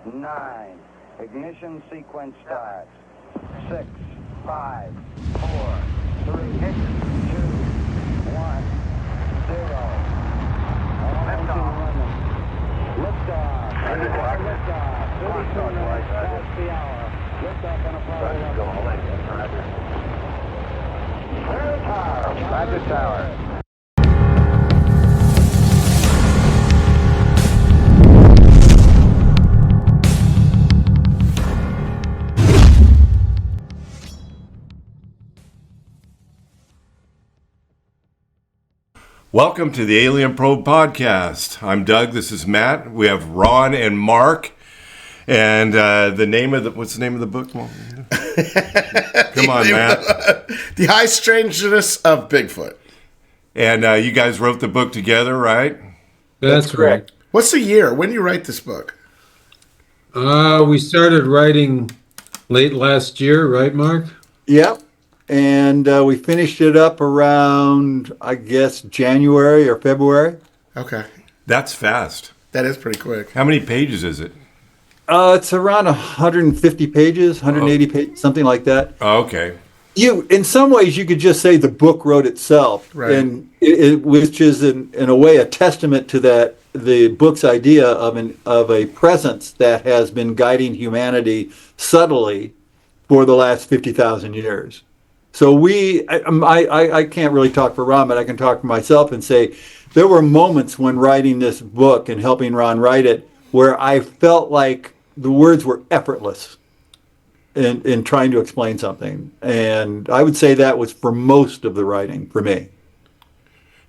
9. Ignition sequence starts. 6, 5, 4, 3, 2, 1, 0. Liftoff. Liftoff. 32 minutes past the hour. Liftoff on Apollo 11. Roger Tower. Welcome to the Alien Probe Podcast. I'm Doug. This is Matt. We have Ron and Mark. And what's the name of the book? Come on, Matt. The High Strangeness of Bigfoot. And you guys wrote the book together, right? That's correct. What's the year? When did you write this book? We started writing late last year, right, Mark? Yep. And we finished it up around, I guess, January or February. Okay. That's fast. That is pretty quick. How many pages is it? It's around 150 pages, 180 pages, something like that. Oh, okay. In some ways, you could just say the book wrote itself, right? And which is in a way a testament to the book's idea of a presence that has been guiding humanity subtly for the last 50,000 years. So I can't really talk for Ron, but I can talk for myself and say there were moments when writing this book and helping Ron write it where I felt like the words were effortless in trying to explain something. And I would say that was for most of the writing for me.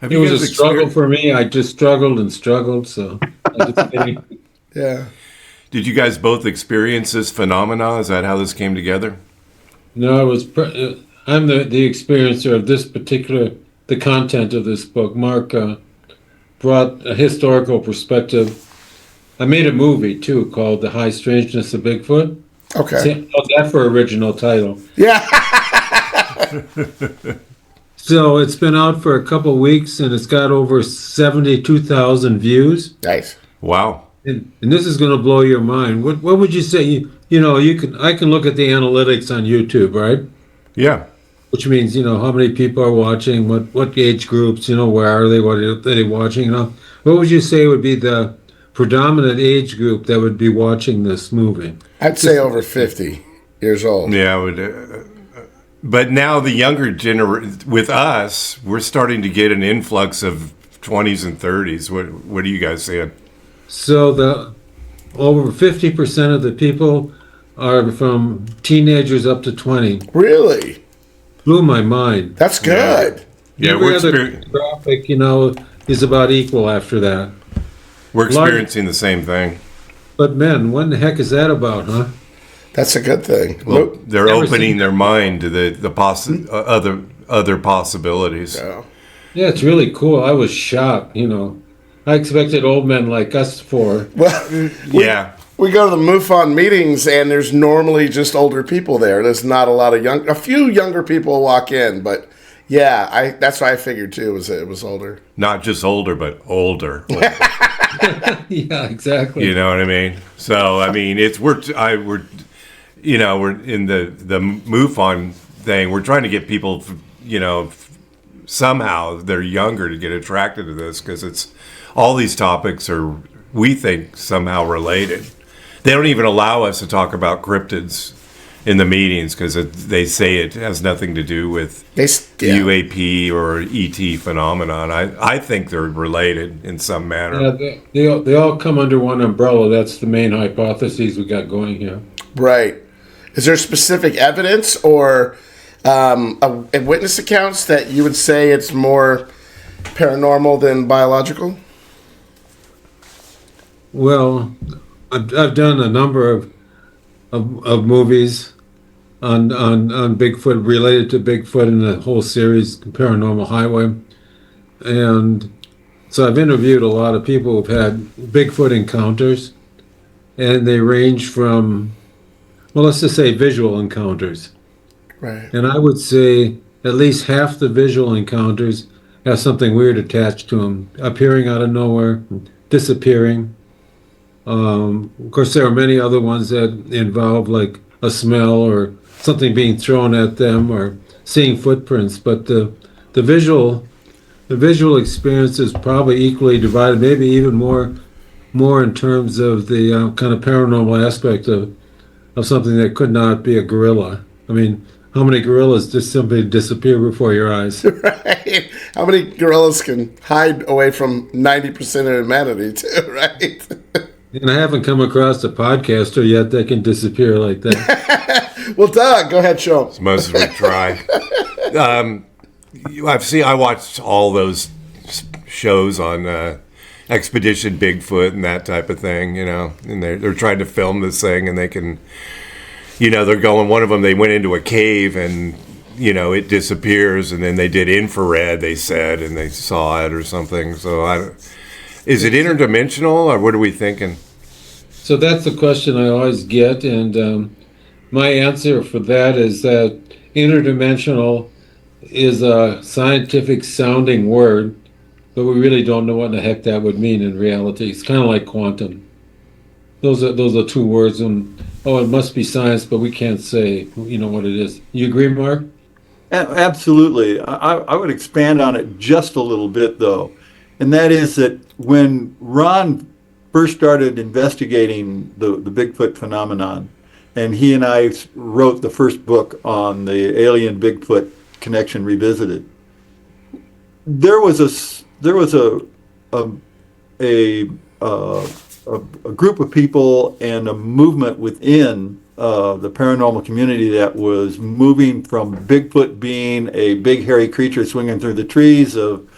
It was a struggle for me. I just struggled and struggled. So, yeah. Did you guys both experience this phenomena? Is that how this came together? No, I'm the experiencer of the content of this book. Mark brought a historical perspective. I made a movie, too, called The High Strangeness of Bigfoot. Okay. How's that for original title? Yeah. So it's been out for a couple weeks, and it's got over 72,000 views. Nice. Wow. And this is going to blow your mind. What would you say? I can look at the analytics on YouTube, right? Yeah. Which means, how many people are watching, what age groups, where are they, what are they watching, What would you say would be the predominant age group that would be watching this movie? I'd say over 50 years old. Yeah, but now the younger with us, we're starting to get an influx of 20s and 30s. What are you guys saying? So over 50% of the people are from teenagers up to 20. Really? Blew my mind. That's good. Yeah, Every other demographic, is about equal after that. We're experiencing the same thing. But men, what in the heck is that about, huh? That's a good thing. Well, they're opening their mind to the other possibilities. Yeah, it's really cool. I was shocked, I expected old men like us for. Well, yeah. We go to the MUFON meetings, and there's normally just older people there. There's not a lot of a few younger people walk in, but yeah, that's what I figured too. It was older, not just older, but older. Yeah, exactly. You know what I mean? So I mean, we're in the MUFON thing. We're trying to get people, somehow they're younger to get attracted to this because all these topics are, we think, somehow related. They don't even allow us to talk about cryptids in the meetings because they say it has nothing to do with UAP or ET phenomenon. I think they're related in some manner. Yeah, they all come under one umbrella. That's the main hypothesis we got going here. Right. Is there specific evidence or witness accounts that you would say it's more paranormal than biological? Well, I've done a number of movies on Bigfoot, related to Bigfoot, in the whole series Paranormal Highway, and so I've interviewed a lot of people who've had Bigfoot encounters, and they range from, well, let's just say visual encounters. Right. And I would say at least half the visual encounters have something weird attached to them, appearing out of nowhere, disappearing. Of course, there are many other ones that involve like a smell or something being thrown at them or seeing footprints. But the visual experience is probably equally divided, maybe even more in terms of the kind of paranormal aspect of something that could not be a gorilla. I mean, how many gorillas just simply disappear before your eyes? Right? How many gorillas can hide away from 90% of humanity, too, right? And I haven't come across a podcaster yet that can disappear like that. Well, Doug, go ahead, show 'em. As much as we try. I watched all those shows on Expedition Bigfoot and that type of thing, and they're trying to film this thing, and they can, they're going, one of them, they went into a cave and, it disappears, and then they did infrared, they said, and they saw it or something. So is it interdimensional, or what are we thinking? So that's the question I always get, and my answer for that is that interdimensional is a scientific sounding word, but we really don't know what the heck that would mean in reality. It's kind of like quantum. Those are two words, and it must be science, but we can't say what it is. You agree, Mark? Absolutely. I would expand on it just a little bit, though, and that is that when Ron first started investigating the Bigfoot phenomenon, and he and I wrote the first book on the alien Bigfoot connection revisited, there was a group of people and a movement within the paranormal community that was moving from Bigfoot being a big hairy creature swinging through the trees of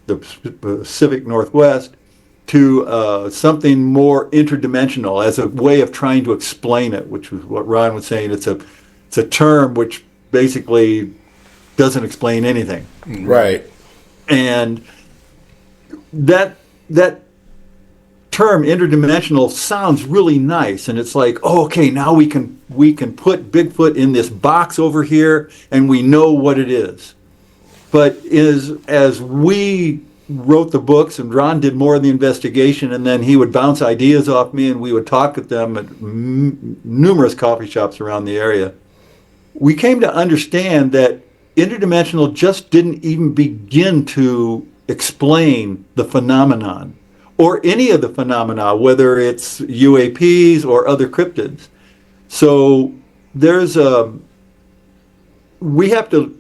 the Pacific Northwest to something more interdimensional as a way of trying to explain it, which was what Ron was saying. It's a term which basically doesn't explain anything. Right. And that term interdimensional sounds really nice, and it's like, okay, now we can put Bigfoot in this box over here and we know what it is. But as we wrote the books and Ron did more of the investigation, and then he would bounce ideas off me and we would talk at them at numerous coffee shops around the area, we came to understand that interdimensional just didn't even begin to explain the phenomenon or any of the phenomena, whether it's UAPs or other cryptids. So we have to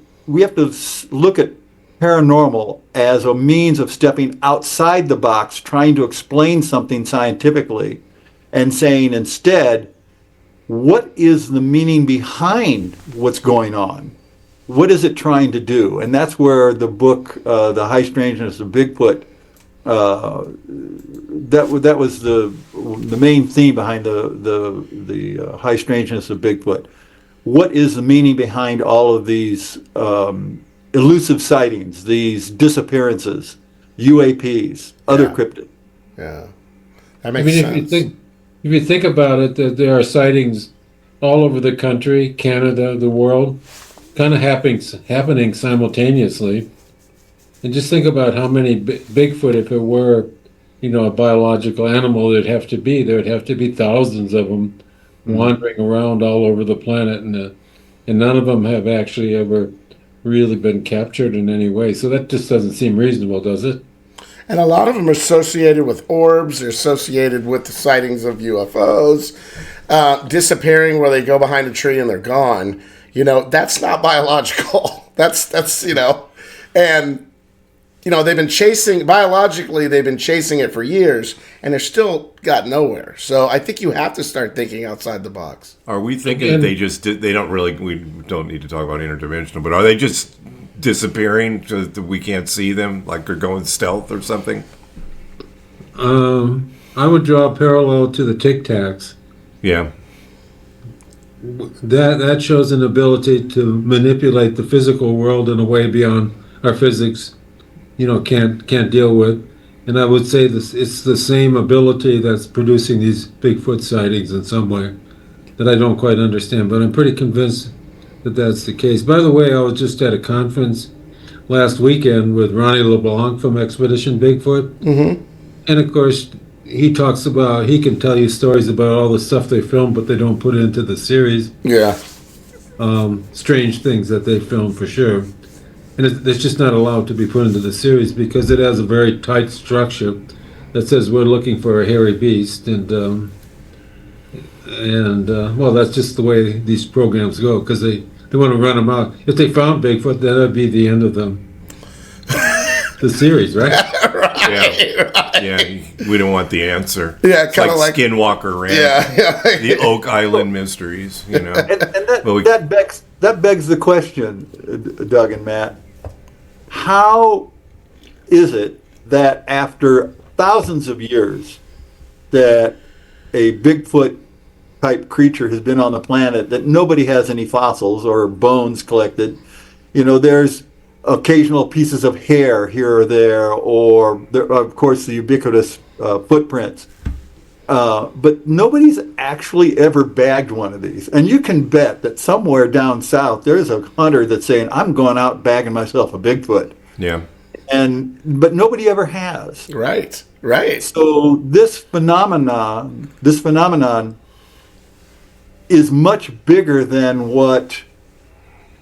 look at paranormal as a means of stepping outside the box, trying to explain something scientifically, and saying instead, what is the meaning behind what's going on? What is it trying to do? And that's where the book, The High Strangeness of Bigfoot, that was the main theme behind the High Strangeness of Bigfoot. What is the meaning behind all of these elusive sightings, these disappearances, UAPs, other cryptids? Yeah, that makes sense. If you think about it, that there are sightings all over the country, Canada, the world, kind of happening simultaneously. And just think about how many Bigfoot, if it were, a biological animal, there'd have to be thousands of them wandering around all over the planet, and none of them have actually ever really been captured in any way. So that just doesn't seem reasonable, does it? And a lot of them are associated with orbs. They're associated with the sightings of UFOs, disappearing where they go behind a tree and they're gone. That's not biological. That's and they've been biologically, they've been chasing it for years, and they're still got nowhere. So I think you have to start thinking outside the box. Are we thinking that they don't really, we don't need to talk about interdimensional, but are they just disappearing so that we can't see them, like they're going stealth or something? I would draw a parallel to the Tic Tacs. Yeah. That shows an ability to manipulate the physical world in a way beyond our physics, can't deal with. And I would say it's the same ability that's producing these Bigfoot sightings in some way that I don't quite understand, but I'm pretty convinced that that's the case. By the way, I was just at a conference last weekend with Ronnie LeBlanc from Expedition Bigfoot. Mm-hmm. And of course, he talks about, he can tell you stories about all the stuff they filmed, but they don't put it into the series. Yeah. Strange things that they filmed for sure. And it's just not allowed to be put into the series because it has a very tight structure that says we're looking for a hairy beast, and well, that's just the way these programs go because they want to run them out. If they found Bigfoot, then that'd be the end of the series, right? Yeah, we don't want the answer. Yeah, It's kind of like Skinwalker Ranch. Yeah. The Oak Island Mysteries, you know. And Well, that begs the question, Doug and Matt. How is it that after thousands of years that a Bigfoot type creature has been on the planet, that nobody has any fossils or bones collected? You know, there's occasional pieces of hair here or there, or there, of course the ubiquitous footprints. But nobody's actually ever bagged one of these. And you can bet that somewhere down south there's a hunter that's saying, I'm going out bagging myself a Bigfoot. yeah. But nobody ever has. Right. So this phenomenon is much bigger than what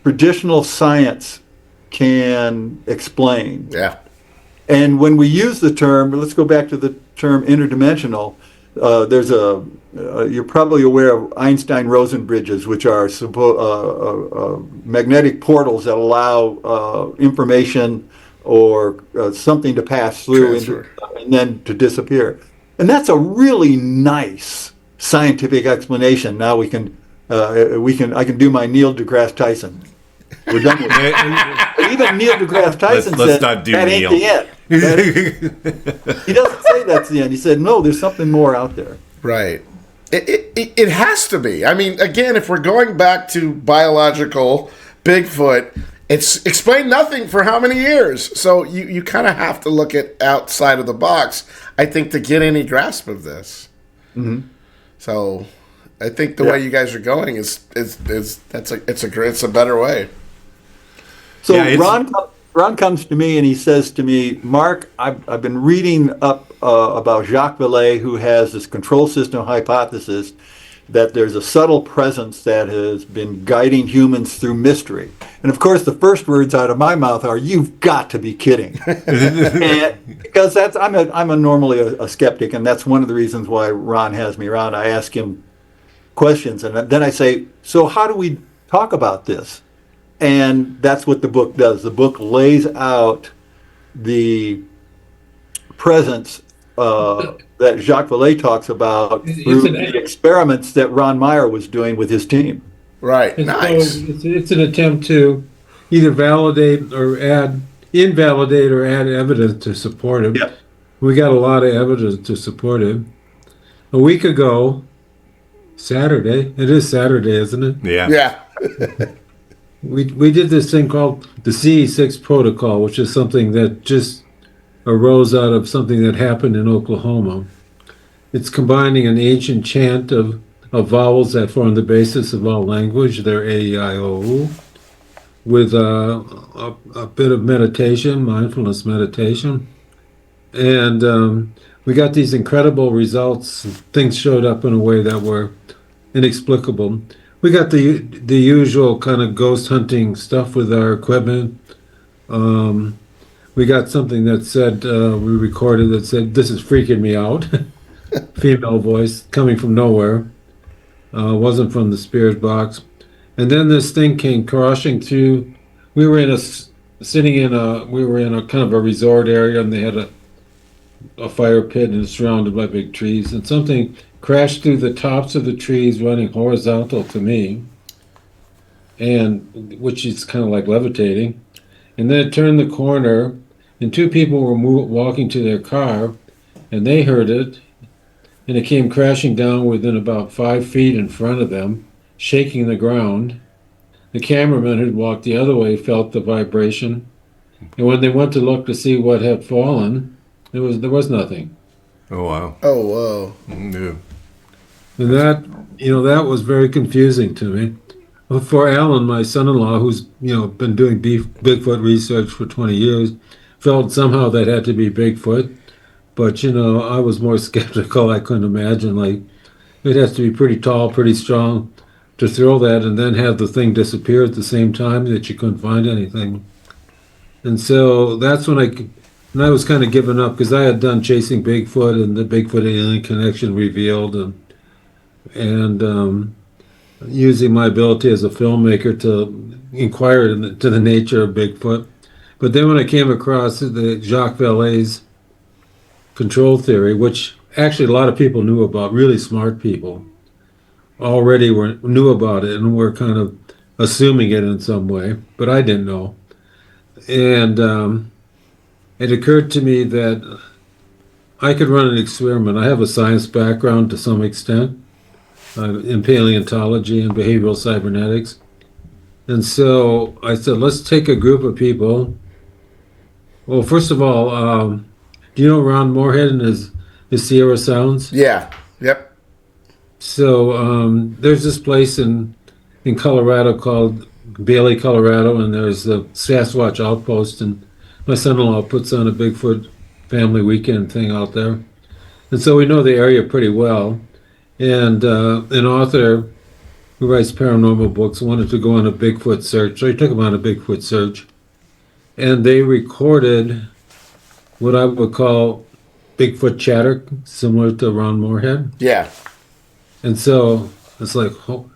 traditional science can explain. Yeah. And when we use the term, let's go back to the term interdimensional. There's you're probably aware of Einstein-Rosen bridges, which are magnetic portals that allow information or something to pass through and then to disappear. And that's a really nice scientific explanation. Now I can do my Neil deGrasse Tyson. We're done with it. But even Neil deGrasse Tyson Let's said not do that Neil. ain't the end. He doesn't say that's the end. He said, no, there's something more out there. Right. It has to be. I mean, again, if we're going back to biological Bigfoot, it's explained nothing for how many years. So you kind of have to look at outside of the box, I think, to get any grasp of this. Mm-hmm. So I think the way you guys are going is it's a better way. So Yeah, Ron comes to me and he says to me, Mark, I've been reading up about Jacques Vallée, who has this control system hypothesis that there's a subtle presence that has been guiding humans through mystery. And of course, the first words out of my mouth are, "You've got to be kidding!" And because I'm normally a skeptic, and that's one of the reasons why Ron has me around. I ask him questions, and then I say, "So how do we talk about this?" And that's what the book does. The book lays out the presence that Jacques Vallée talks about through the experiments that Ron Meyer was doing with his team. Right. Nice. So it's an attempt to either invalidate or add evidence to support it. Yep. We got a lot of evidence to support it. A week ago, Saturday, it is Saturday, isn't it? Yeah. Yeah. We did this thing called the CE6 protocol, which is something that just arose out of something that happened in Oklahoma. It's combining an ancient chant of vowels that form the basis of all language, they're A, E, I, O, U, with a bit of meditation, mindfulness meditation. And we got these incredible results. Things showed up in a way that were inexplicable. We got the usual kind of ghost hunting stuff with our equipment. We got something that said, we recorded that said, "This is freaking me out." Female voice coming from nowhere. Wasn't from the spirit box. And then this thing came crashing through. We were in a kind of a resort area, and they had a fire pit and it's surrounded by big trees. And something crashed through the tops of the trees running horizontal to me, and which is kind of like levitating. And then it turned the corner, and two people were walking to their car, and they heard it, and it came crashing down within about 5 feet in front of them, shaking the ground. The cameraman who'd walked the other way felt the vibration, and when they went to look to see what had fallen, there was nothing. Oh, wow. Oh, whoa. Yeah. And that was very confusing to me. For Alan, my son-in-law, who's been doing Bigfoot research for 20 years, felt somehow that had to be Bigfoot. But, I was more skeptical. I couldn't imagine, like, it has to be pretty tall, pretty strong to throw that and then have the thing disappear at the same time that you couldn't find anything. And so that's when I was kind of giving up because I had done Chasing Bigfoot and the Bigfoot Alien Connection Revealed and using my ability as a filmmaker to inquire into the nature of Bigfoot. But then when I came across the Jacques Vallée's control theory, which actually a lot of people knew about, really smart people already knew about it and were kind of assuming it in some way, but I didn't know. And it occurred to me that I could run an experiment. I have a science background to some extent in paleontology and behavioral cybernetics. And so I said, let's take a group of people. Well, first of all, do you know Ron Moorhead and his Sierra Sounds? Yeah. Yep. So there's this place in Colorado called Bailey, Colorado, and there's the Sasquatch Outpost, and my son-in-law puts on a Bigfoot family weekend thing out there. And so we know the area pretty well. And an author who writes paranormal books wanted to go on a Bigfoot search, so he took him on a Bigfoot search. And they recorded what I would call Bigfoot chatter, similar to Ron Moorhead. Yeah. And so it's like, oh.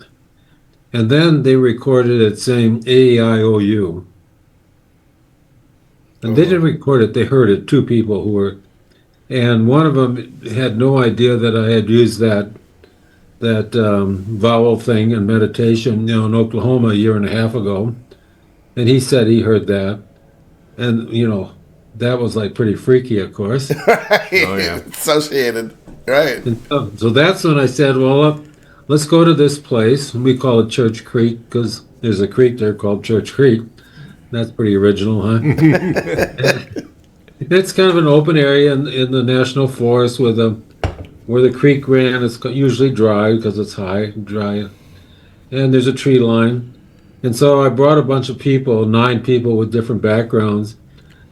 And then they recorded it saying A-I-O-U. And they didn't record it, they heard it, two people who were, and one of them had no idea that I had used that vowel thing in meditation, in Oklahoma a year and a half ago. And he said he heard that. And, that was like pretty freaky, of course. Right. Oh, yeah. Associated. Right. And so that's when I said, well, let's go to this place. And we call it Church Creek because there's a creek there called Church Creek. That's pretty original, huh? It's kind of an open area in the national forest where the creek ran. It's usually dry because it's dry. And there's a tree line. And so I brought a bunch of people, 9 people with different backgrounds,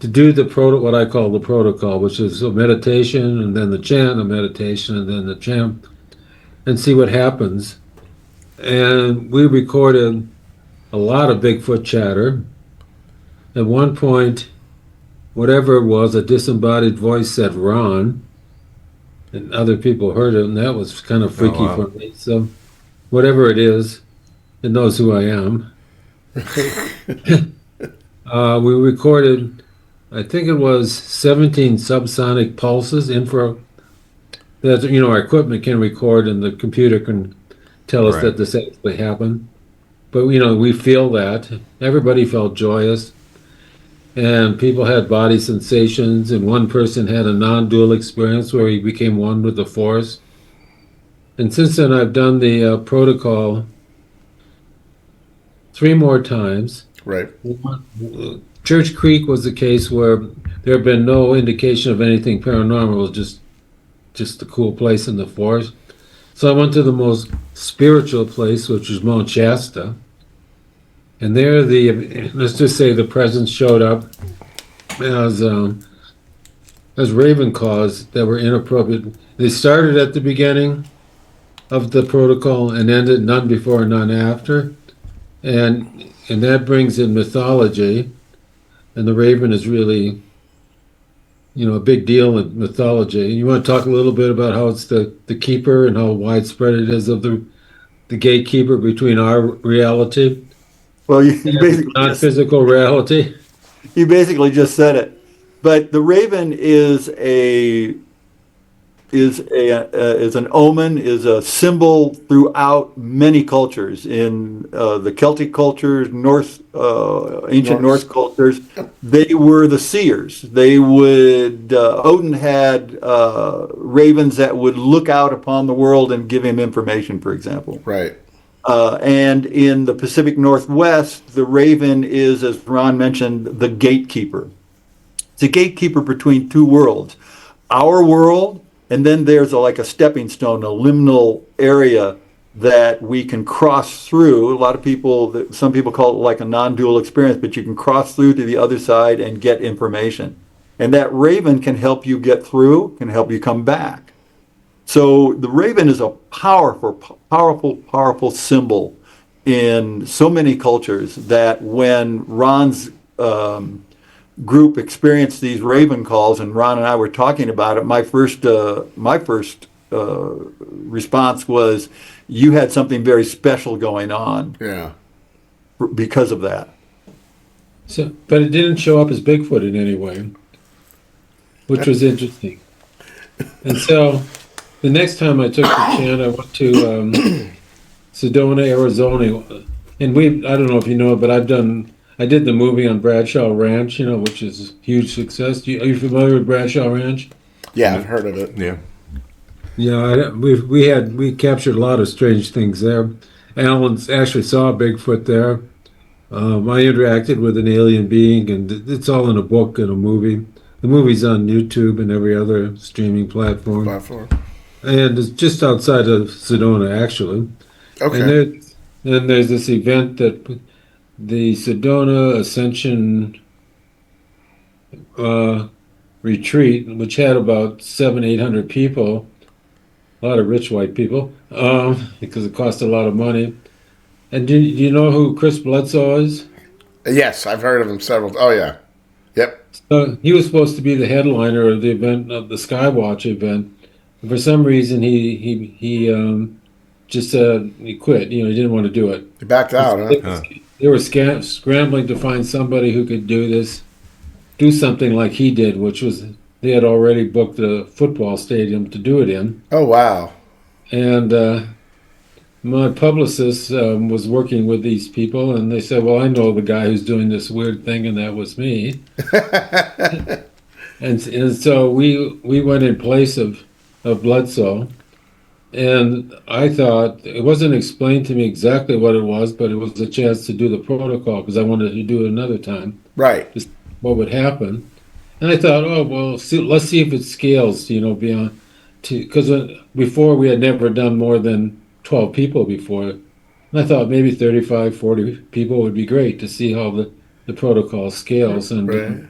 to do what I call the protocol, which is a meditation and then the chant, a meditation and then the chant, and see what happens. And we recorded a lot of Bigfoot chatter. At one point, whatever it was, a disembodied voice said Ron, and other people heard it, and that was kind of freaky for me. So whatever it is, it knows who I am. We recorded, I think it was 17 subsonic pulses, that our equipment can record and the computer can tell us that this actually happened. But we feel that. Everybody felt joyous. And people had body sensations, and one person had a non-dual experience where he became one with the force. And since then, I've done the protocol 3 more times. Right. Church Creek was the case where there had been no indication of anything paranormal. It was just a cool place in the forest. So I went to the most spiritual place, which was Mount Shasta. And there, let's just say the presence showed up as raven calls that were inappropriate. They started at the beginning of the protocol and ended none before, none after. And that brings in mythology. And the raven is really, a big deal in mythology. You want to talk a little bit about how it's the keeper and how widespread it is of the gatekeeper between our reality? Well, you basically non-physical reality. You basically just said it. But the raven is an omen, is a symbol throughout many cultures. In the Celtic cultures, ancient Norse cultures, they were the seers. They would Odin had ravens that would look out upon the world and give him information, for example. Right. And in the Pacific Northwest, the raven is, as Ron mentioned, the gatekeeper. It's a gatekeeper between 2 worlds. Our world, and then there's like a stepping stone, a liminal area that we can cross through. Some people call it like a non-dual experience, but you can cross through to the other side and get information. And that raven can help you get through, can help you come back. So the raven is a powerful symbol in so many cultures that when Ron's group experienced these raven calls, and Ron and I were talking about it, my first response was, you had something very special going on. Yeah. Because of that. So, but it didn't show up as Bigfoot in any way, which was interesting. And so the next time I took the chant, I went to Sedona, Arizona, and I don't know if you know it, but I did the movie on Bradshaw Ranch, which is a huge success. Are you familiar with Bradshaw Ranch? Yeah, I've heard of it. Yeah. Yeah, we captured a lot of strange things there. Alan actually saw Bigfoot there. I interacted with an alien being, and it's all in a book and a movie. The movie's on YouTube and every other streaming platform. And it's just outside of Sedona, actually. Okay. And there's this event that the Sedona Ascension retreat, which had about 700-800 people, a lot of rich white people, because it cost a lot of money. And do you know who Chris Bledsoe is? Yes, I've heard of him several. Oh yeah, yep. So he was supposed to be the headliner of the event, of the Skywatch event. And for some reason, he just he quit. He didn't want to do it. He backed out, huh? They were scrambling to find somebody who could do something like he did, which was they had already booked a football stadium to do it in. Oh wow! And my publicist was working with these people, and they said, well, I know the guy who's doing this weird thing, and that was me. and so we went in place of Bledsoe, and I thought, it wasn't explained to me exactly what it was, but it was a chance to do the protocol, because I wanted to do it another time. Right. Just what would happen. And I thought, oh, well, let's see if it scales, beyond, because before we had never done more than 12 people before. And I thought maybe 35, 40 people would be great to see how the protocol scales. And, right.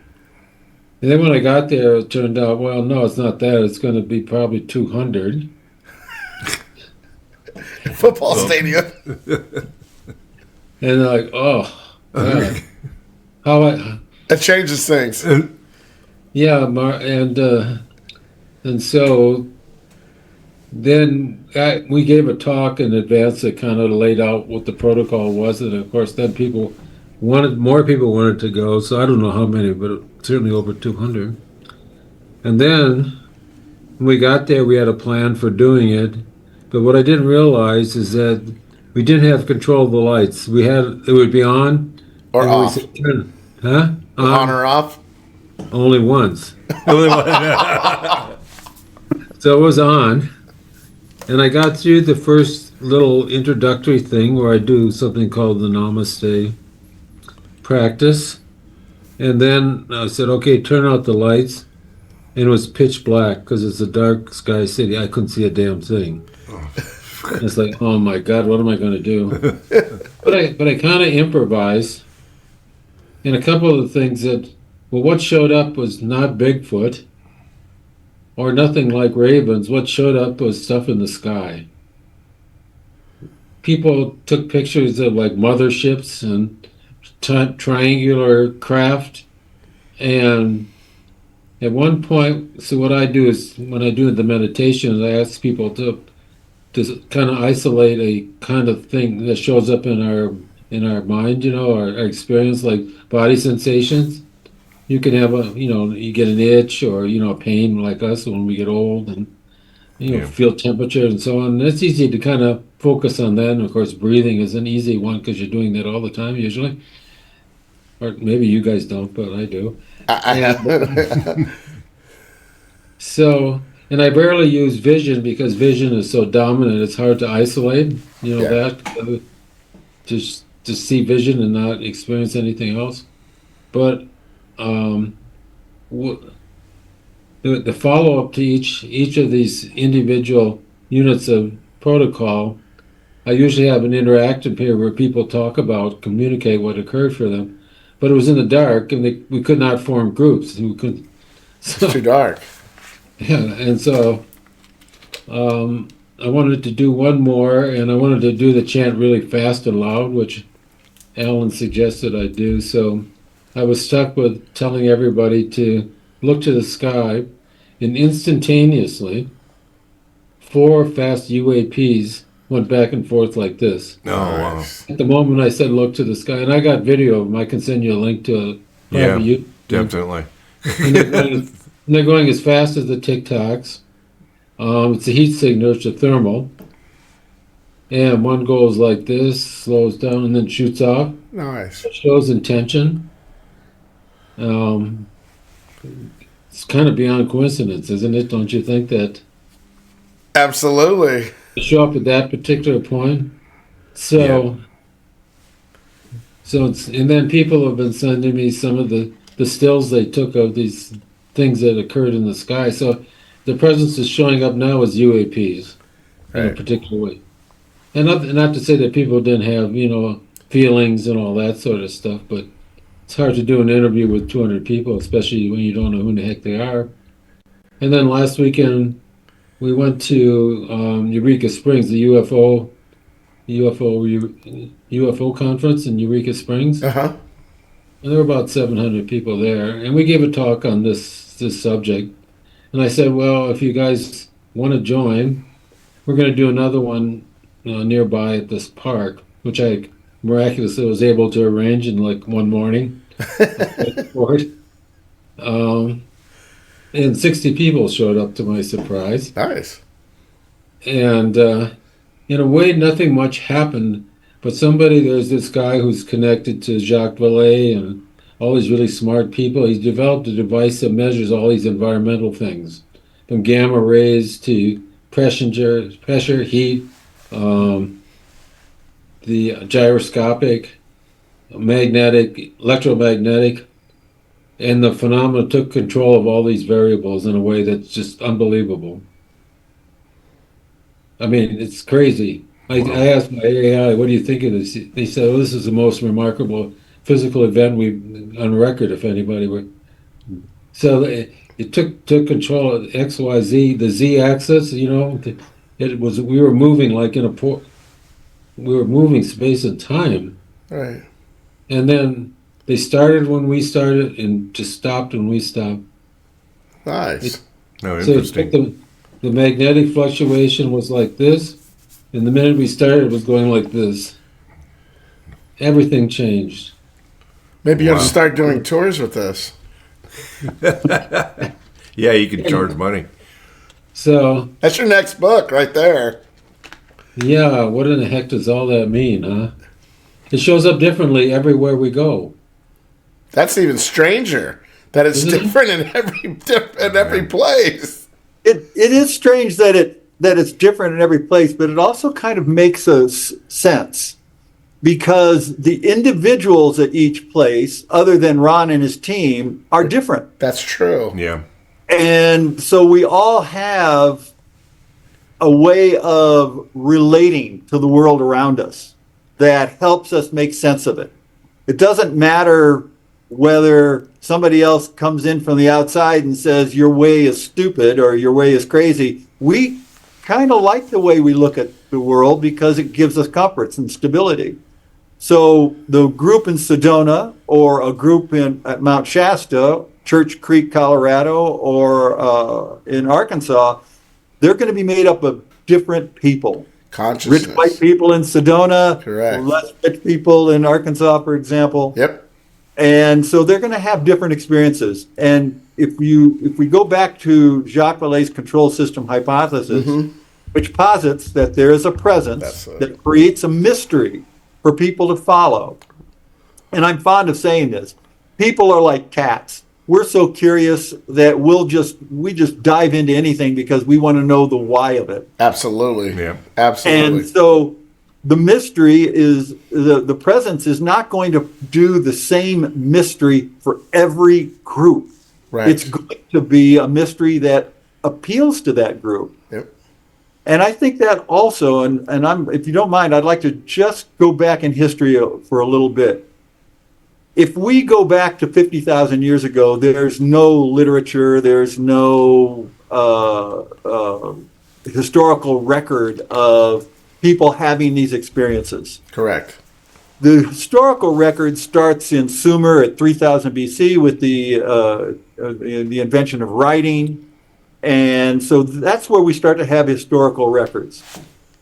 And then when I got there, it turned out, well, no, it's not that. It's going to be probably 200. Football stadium. And like, oh, God. That changes things. Yeah, and so then we gave a talk in advance that kind of laid out what the protocol was, and of course then more people wanted to go, so I don't know how many, but certainly over 200. And then when we got there, we had a plan for doing it, but what I didn't realize is that we didn't have control of the lights. It would be on or off. On or off? Only once. So it was on. And I got through the first little introductory thing where I do something called the Namaste practice. And then I said, okay, turn out the lights. And it was pitch black because it's a dark sky city. I couldn't see a damn thing. It's like, oh my God, what am I going to do? But I kind of improvised. And a couple of the things what showed up was not Bigfoot or nothing like ravens. What showed up was stuff in the sky. People took pictures of like motherships and triangular craft. And at one point, so what I do is when I do the meditations, I ask people to kind of isolate a kind of thing that shows up in our mind, our experience, like body sensations. You can have you get an itch or, a pain like us when we get old and, feel temperature and so on. And it's easy to kind of focus on that. And of course, breathing is an easy one because you're doing that all the time usually. Or maybe you guys don't, but I do. So, and I barely use vision because vision is so dominant. It's hard to isolate, that just to see vision and not experience anything else. But the follow-up to each of these individual units of protocol, I usually have an interactive period where people communicate what occurred for them. But it was in the dark, and we could not form groups. It's too dark. Yeah, and so I wanted to do one more, and I wanted to do the chant really fast and loud, which Alan suggested I do. So I was stuck with telling everybody to look to the sky, and instantaneously, 4 fast UAPs went back and forth like this. Oh, wow. Nice. At the moment I said look to the sky, and I got video of them. I can send you a link to a Yeah, private YouTube. definitely. And they're going as fast as the TikToks. It's a heat signature, it's a thermal. And one goes like this, slows down, and then shoots off. Nice. It shows intention. It's kind of beyond coincidence, isn't it? Don't you think that Absolutely. to show up at that particular point? And then people have been sending me some of the stills they took of these things that occurred in the sky. So the presence is showing up now as UAPs in a Right. particular way. And not to say that people didn't have, feelings and all that sort of stuff, but it's hard to do an interview with 200 people, especially when you don't know who the heck they are. And then last weekend, we went to Eureka Springs, the UFO conference in Eureka Springs. Uh-huh. And there were about 700 people there. And we gave a talk on this subject. And I said, well, if you guys want to join, we're going to do another one nearby at this park, which I miraculously was able to arrange in like one morning. And 60 people showed up to my surprise. Nice. And in a way, nothing much happened. But there's this guy who's connected to Jacques Vallée and all these really smart people. He's developed a device that measures all these environmental things, from gamma rays to pressure, heat, the gyroscopic, magnetic, electromagnetic, and the phenomena took control of all these variables in a way that's just unbelievable. I mean, it's crazy. I asked my AI, what do you think of this? They said, well, this is the most remarkable physical event on record, if anybody were. So it took control of X, Y, Z, the Z axis, we were moving like we were moving space and time. Right. And then they started when we started and just stopped when we stopped. Nice. No, So interesting. the magnetic fluctuation was like this, and the minute we started, it was going like this. Everything changed. Maybe you ought to Wow. start doing tours with us. Yeah, you can charge money. So, That's your next book right there. yeah, what in the heck does all that mean, huh? It shows up differently everywhere we go. That's even stranger. That it's Isn't it? different in every place. It is strange that it's different in every place, but it also kind of makes sense because the individuals at each place, other than Ron and his team, are different. That's true. Yeah. And so we all have a way of relating to the world around us that helps us make sense of it. It doesn't matter whether somebody else comes in from the outside and says your way is stupid or your way is crazy. We kind of like the way we look at the world because it gives us comforts and stability. So the group in Sedona or a group at Mount Shasta, Church Creek, Colorado, or in Arkansas, they're going to be made up of different people. Consciousness. Rich white people in Sedona, Correct. less rich people in Arkansas, for example. Yep. And so they're going to have different experiences. And if we go back to Jacques Vallée's control system hypothesis, which posits that there is a presence that creates a mystery for people to follow. And I'm fond of saying this. People are like cats. We're so curious that we just dive into anything because we want to know the why of it. Absolutely. Yeah. Absolutely. And so the mystery is the presence is not going to do the same mystery for every group. Right. It's going to be a mystery that appeals to that group. Yep. And I think that also, if you don't mind, I'd like to just go back in history for a little bit. if we go back to 50,000 years ago, there's no literature, there's no historical record of people having these experiences. Correct. The historical record starts in Sumer at 3000 BC with the invention of writing. And so that's where we start to have historical records.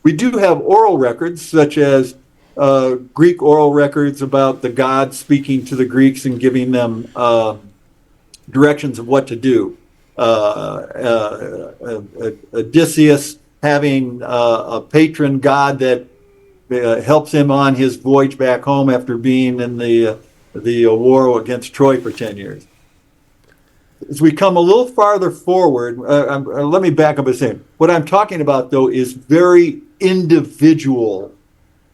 We do have oral records, such as Greek oral records about the gods speaking to the Greeks and giving them directions of what to do. Odysseus having a patron god that helps him on his voyage back home after being in the war against Troy for 10 years. As we come a little farther forward, let me back up a second. What I'm talking about, though, is very individual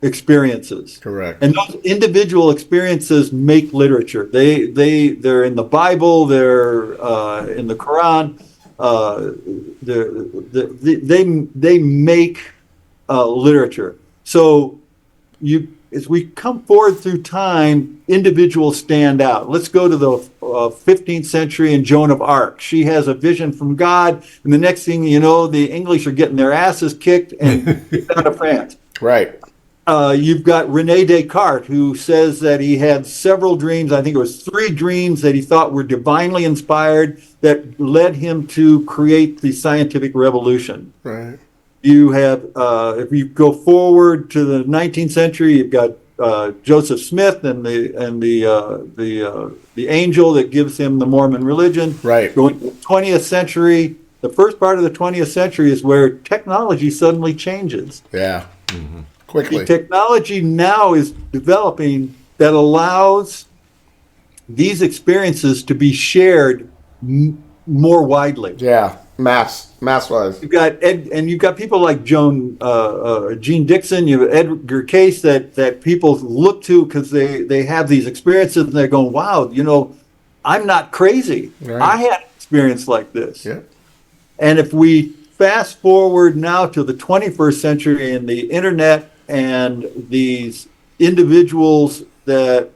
experiences. Correct. And those individual experiences make literature. They're in the Bible. They're in the Quran. They make literature. So as we come forward through time, individuals stand out. Let's go to the 15th century and Joan of Arc. She has a vision from God, and the next thing you know, the English are getting their asses kicked and kicked out of France. Right. You've got Rene Descartes, who says that he had several dreams. I think it was 3 dreams that he thought were divinely inspired that led him to create the scientific revolution. Right. You have, if you go forward to the 19th century, you've got Joseph Smith and the angel that gives him the Mormon religion. Right. Going to the 20th century, the first part of the 20th century is where technology suddenly changes. Yeah. Mm-hmm. Quickly. The technology now is developing that allows these experiences to be shared more widely. Yeah. Mass-wise. You've got people like Gene Dixon, you have Edgar Cayce that people look to because they have these experiences and they're going, wow, I'm not crazy. Right. I had an experience like this. Yeah. And if we fast forward now to the 21st century and the internet and these individuals that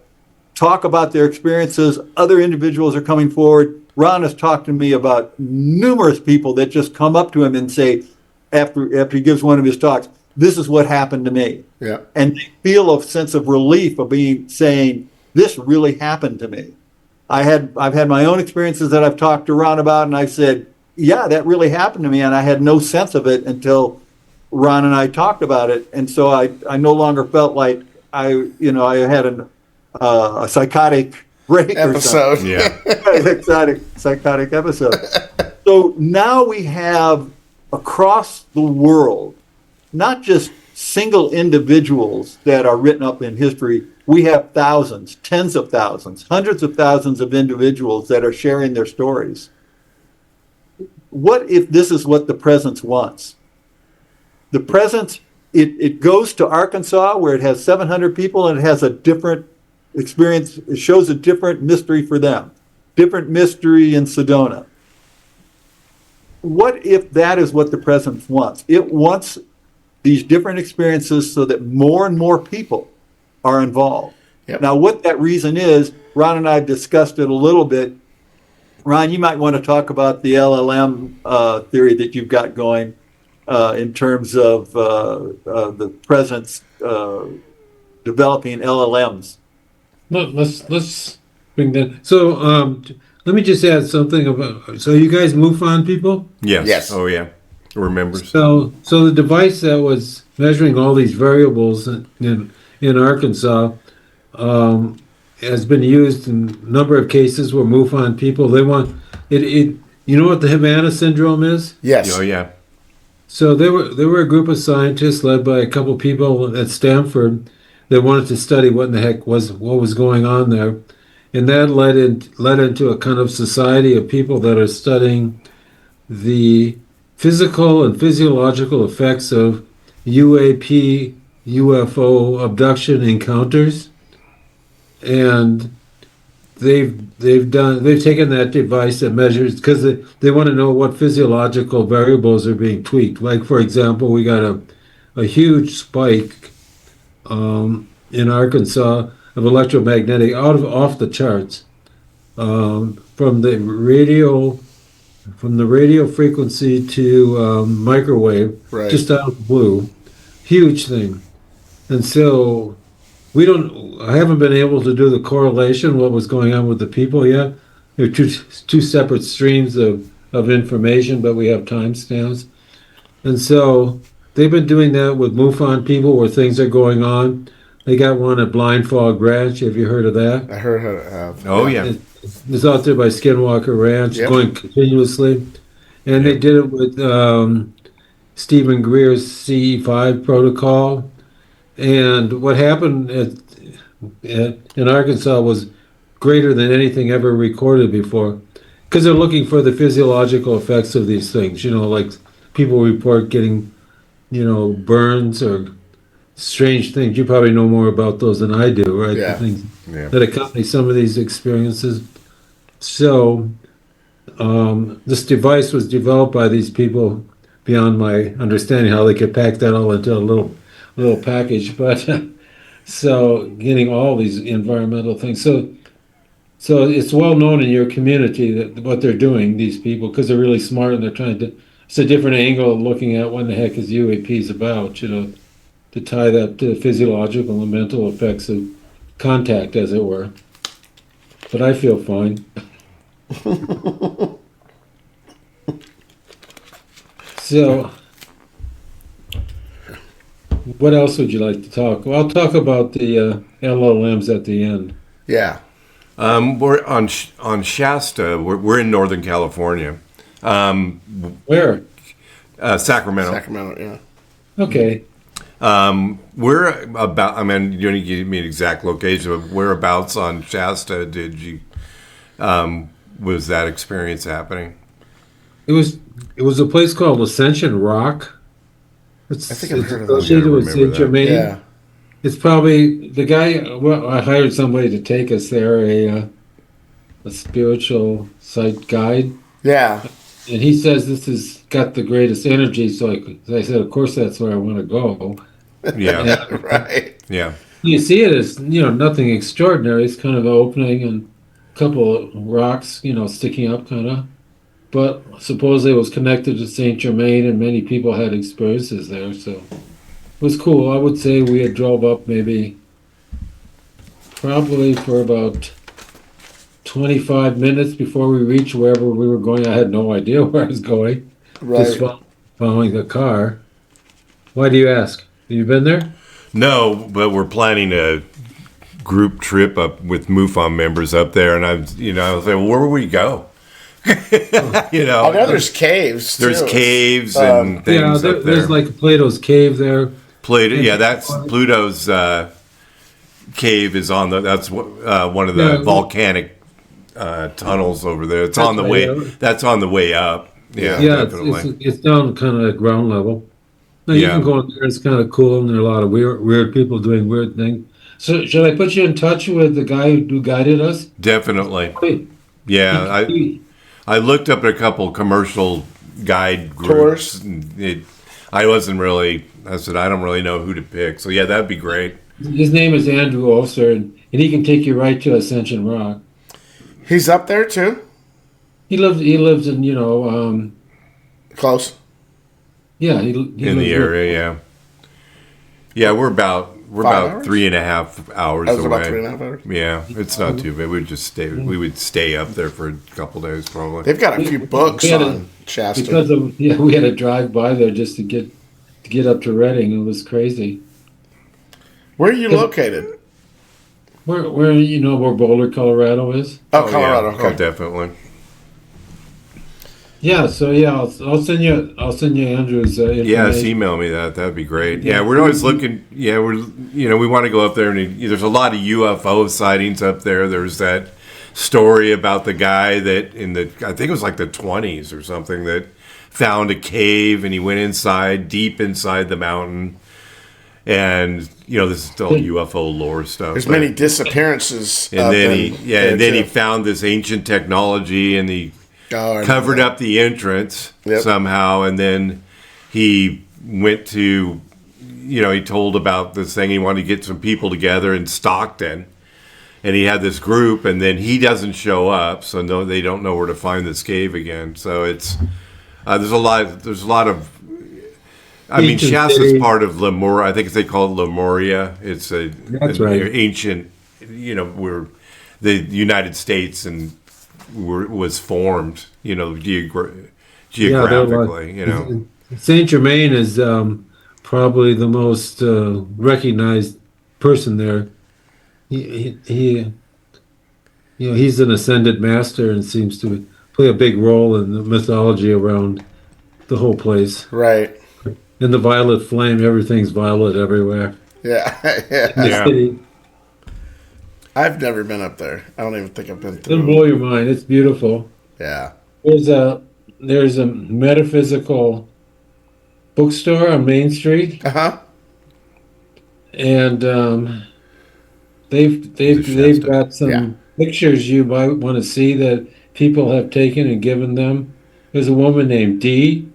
talk about their experiences, other individuals are coming forward. Ron has talked to me about numerous people that just come up to him and say, after he gives one of his talks, this is what happened to me. Yeah. And they feel a sense of relief of saying, this really happened to me. I've had my own experiences that I've talked to Ron about, and I've said, yeah, that really happened to me, and I had no sense of it until Ron and I talked about it, and so I no longer felt like I had a psychotic break episode. Or something. Yeah. Psychotic episode. So now we have across the world, not just single individuals that are written up in history. We have thousands, tens of thousands, hundreds of thousands of individuals that are sharing their stories. What if this is what the presence wants? The presence, it goes to Arkansas where it has 700 people and it has a different experience. It shows a different mystery for them, different mystery in Sedona. What if that is what the presence wants? It wants these different experiences so that more and more people are involved. Yep. Now, what that reason is, Ron and I have discussed it a little bit. Ron, you might want to talk about the LLM theory that you've got going in terms of the presence developing LLMs. Let's bring that. So let me just add something about. So you guys MUFON people? Yes. Yes. Oh yeah. Remembers. So the device that was measuring all these variables in Arkansas has been used in a number of cases where MUFON people, they want it. You know what the Havana syndrome is? Yes. Oh yeah. So there were a group of scientists led by a couple people at Stanford that wanted to study what in the heck what was going on there, and that led into a kind of society of people that are studying the physical and physiological effects of UAP UFO abduction encounters, and they've taken that device that measures because they want to know what physiological variables are being tweaked. Like for example, we got a huge spike in Arkansas of electromagnetic off the charts, from the radio frequency to microwave, Right. just out of the blue, huge thing. And so I haven't been able to do the correlation, what was going on with the people yet. They're two separate streams of information, but we have timestamps. And so they've been doing that with MUFON people where things are going on. They got one at Blind Fog Ranch. Have you heard of that? I heard how to have. Oh, yeah. It's out there by Skinwalker Ranch, Yep. going continuously. And they did it with Stephen Greer's CE5 protocol. And what happened in Arkansas was greater than anything ever recorded before, because they're looking for the physiological effects of these things. Like people report getting, burns or strange things. You probably know more about those than I do, right? Yeah. The things Yeah. that accompany some of these experiences. So this device was developed by these people beyond my understanding how they could pack that all into a little package, but so getting all these environmental things. So it's well known in your community that what they're doing, these people, because they're really smart and they're trying to. It's a different angle of looking at what the heck is UAPs about, to tie that to the physiological and mental effects of contact, as it were. But I feel fine. So, what else would you like to talk? Well, I'll talk about the LLMs at the end. Yeah. We're on Shasta. We're in Northern California. Where? Sacramento. Sacramento, yeah. Okay. We're about. I mean, you don't give me an exact location, but whereabouts on Shasta did you? Was that experience happening? It was a place called Ascension Rock. I think I've heard of that. Associated with remember St. Germain. Yeah. It's probably the guy. Well, I hired somebody to take us there, a spiritual site guide, Yeah. and he says this has got the greatest energy. So I said, of course, that's where I want to go. Yeah, Right. yeah, You see it as nothing extraordinary. It's kind of an opening and a couple of rocks, sticking up, kind of. But supposedly it was connected to Saint Germain, and many people had experiences there. So it was cool. I would say we had drove up probably for about 25 minutes before we reached wherever we were going. I had no idea where I was going. Just Right. following the car. Why do you ask? Have you been there? no, but we're planning a group trip up with MUFON members up there, and I was like, well, where would we go? I know there's caves, too. There's caves and things up there. There's like Plato's cave there. Pluto, yeah, that's Pluto's cave is on that's one of the volcanic tunnels over there. It's on the way. That's on the way up. Yeah, definitely. It's down kind of at ground level. Now you can go in there. It's kind of cool, and there are a lot of weird people doing weird things. So should I put you in touch with the guy who guided us? Definitely. Hey, Yeah, I looked up a couple commercial guide groups. I wasn't really. I said I don't really know who to pick. So yeah, that'd be great. His name is Andrew Oster, and he can take you right to Ascension Rock. He's up there, too? He lives in Close. yeah he In the lives area, yeah. Yeah, we're about 5 hours? 3.5 hours That was away. about 3.5 hours. Yeah, it's not too bad. We would stay up there for a couple days probably. They've got a few books We had on Shasta. because of we had to drive by there just to get up to Redding. It was crazy. Where are you located? Where Boulder, Colorado is? Oh, Colorado. Yeah. Oh, Okay. definitely. Yeah. So I'll send you Andrew's information. Yes, email me that. That'd be great. Yeah, we're always looking. Yeah, we want to go up there, and there's a lot of UFO sightings up there. There's that story about the guy that I think it was like the 20s or something, that found a cave and he went deep inside the mountain. And this is all UFO lore stuff. There's many disappearances. And then he found this ancient technology, and he covered up the entrance somehow, and then he went to, he told about this thing. He wanted to get some people together in Stockton, and he had this group, and then he doesn't show up, so no, they don't know where to find this cave again. So it's there's a lot of. I mean, Shasta's part of Lemuria. I think they call it Lemuria. It's That's right. Ancient, where the United States was formed, geographically, Saint Germain is probably the most recognized person there. He he's an ascended master and seems to play a big role in the mythology around the whole place. Right. In the violet flame, everything's violet everywhere. Yeah. In the city. I've never been up there. I don't even think I've been It'll through. blow your mind. It's beautiful. Yeah. There's a metaphysical bookstore on Main Street, Uh-huh. and they've got some pictures you might want to see that people have taken and given them. There's a woman named Dee.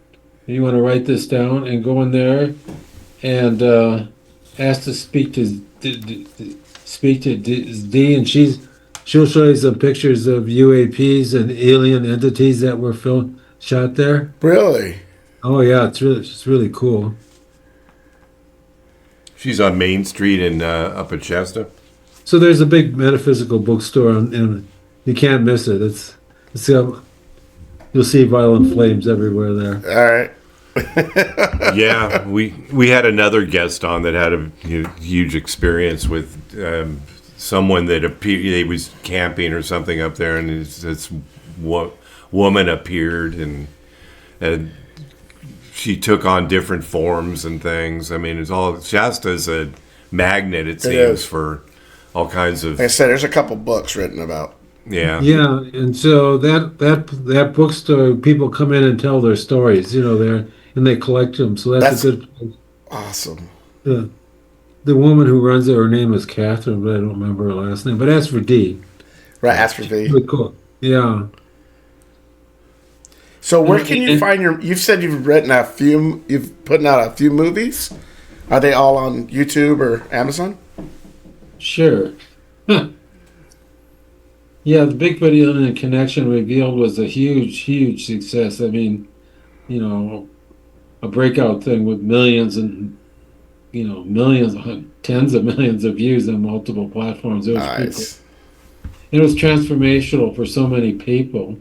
You want to write this down and go in there and ask to speak to Dee, and she'll show you some pictures of UAPs and alien entities that were shot there. Really? Oh yeah, it's really cool. She's on Main Street in up at Shasta. So there's a big metaphysical bookstore, and you can't miss it. You'll see violent flames everywhere there. All right. Yeah, we had another guest on that had a huge experience with someone that appeared. They was camping or something up there, and this woman appeared, and she took on different forms and things. I mean, it's all Shasta's a magnet. It seems for all kinds of. Like I said, there's a couple books written about. Yeah. Yeah, and so that bookstore, people come in and tell their stories, there, and they collect them. So that's a good place. Awesome. The woman who runs it, her name is Catherine, but I don't remember her last name. But as for Dee. Right, ask for V. Really cool. Yeah. So where can you find you've said you've putting out a few movies? Are they all on YouTube or Amazon? Sure. Huh. Yeah, the Bigfoot Alien Connection Revealed was a huge success. I mean, a breakout thing with millions and, millions, tens of millions of views on multiple platforms. Nice. It was transformational for so many people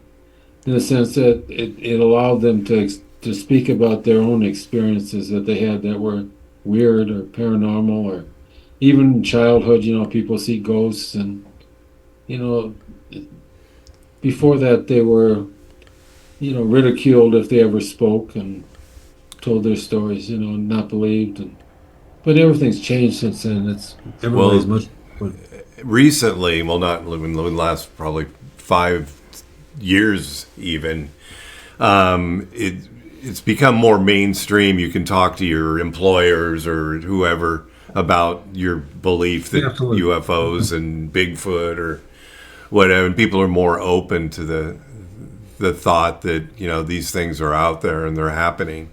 in the sense that it allowed them to speak about their own experiences that they had that were weird or paranormal, or even in childhood, people see ghosts, and, before that they were, ridiculed if they ever spoke and told their stories, not believed. But everything's changed since then. Everybody's much. Recently, well, not in the last probably 5 years even, it's become more mainstream. You can talk to your employers or whoever about your belief that UFOs and Bigfoot or whatever, and people are more open to the thought that these things are out there and they're happening.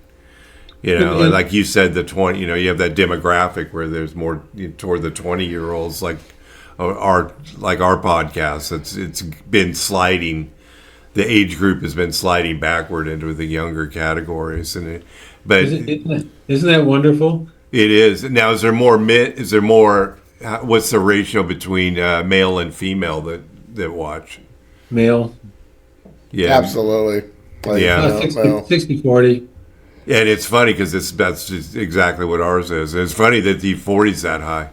Like you said, the 20. You have that demographic where there's more toward the 20-year-olds, like our podcast. It's been sliding. The age group has been sliding backward into the younger categories, isn't that wonderful? It is. Now, is there more? What's the ratio between male and female that watch? Male. Yeah, absolutely. 60-40. And it's funny because that's just exactly what ours is. And it's funny that the 40's that high.